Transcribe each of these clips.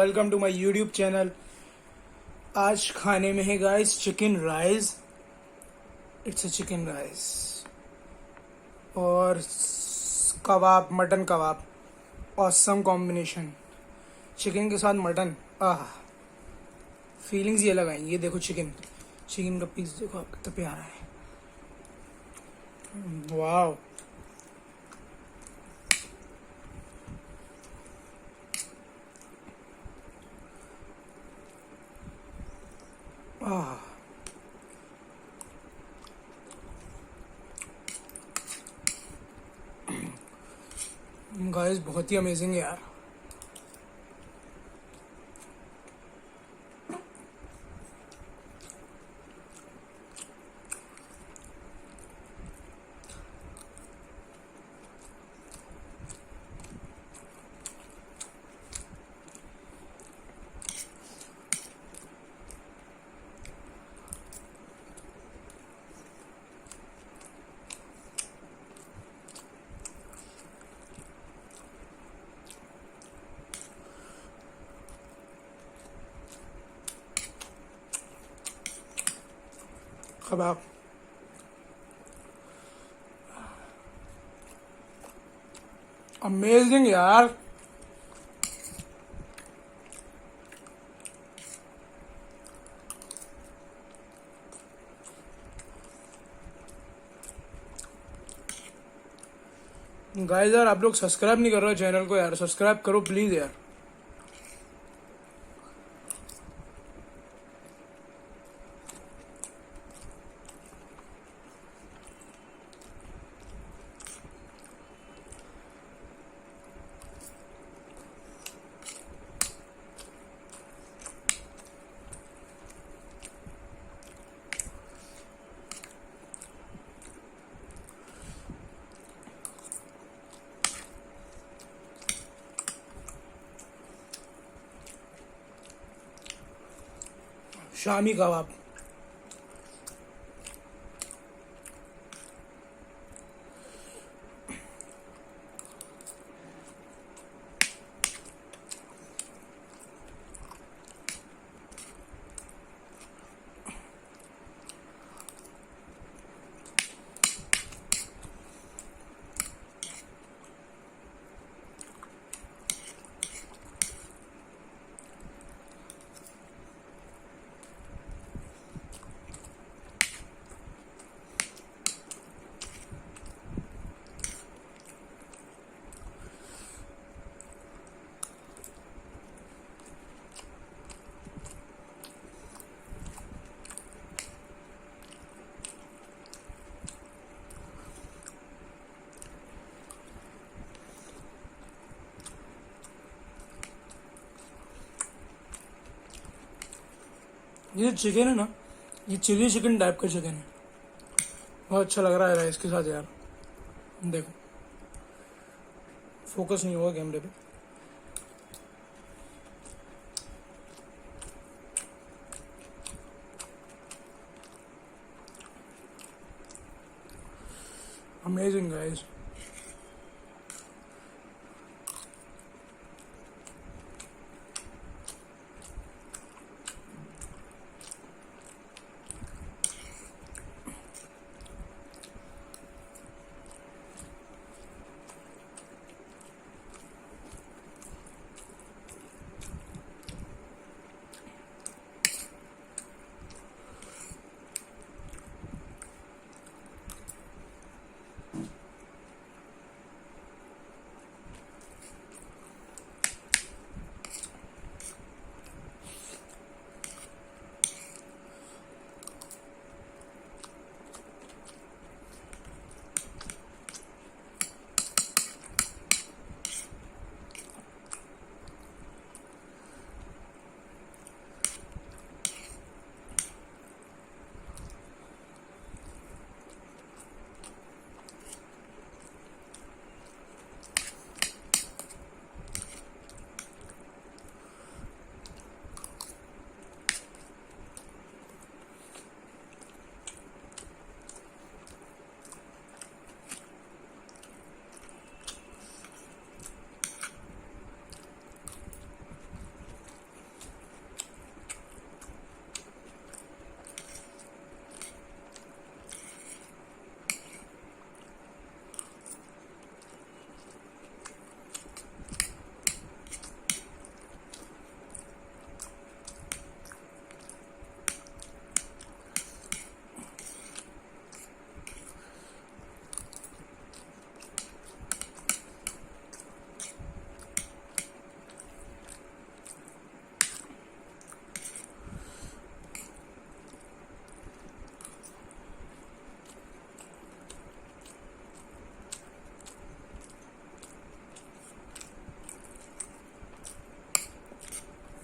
Welcome to my YouTube channel. आज खाने में है guys chicken rice. It's a chicken rice और kebab, mutton kebab. Awesome combination. Chicken के साथ मटन, आह, फीलिंग्स ये अलग आई। ये देखो चिकन चिकन का पीस देखो आप, कितना प्यारा है। वाह, आह, गाइस बहुत ही अमेजिंग है यार। कबाब अमेजिंग यार। गाइस यार, आप लोग सब्सक्राइब नहीं कर रहे हो चैनल को यार, सब्सक्राइब करो प्लीज यार। शामी कबाब, ये चिकन है ना, ये चिली चिकन टाइप का चिकन है। बहुत अच्छा लग रहा है राइस के साथ यार। देखो, फोकस नहीं हुआ कैमरे पे। Amazing guys.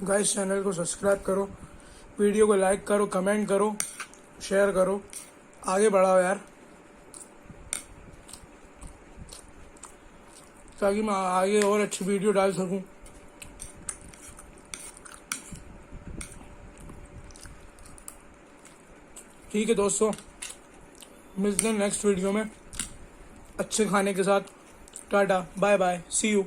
गाइस चैनल को सब्सक्राइब करो, वीडियो को लाइक करो, कमेंट करो, शेयर करो, आगे बढ़ाओ यार, ताकि मैं आगे और अच्छी वीडियो डाल सकूं। ठीक है दोस्तों, मिलते हैं नेक्स्ट वीडियो में अच्छे खाने के साथ। Tata bye bye, see you.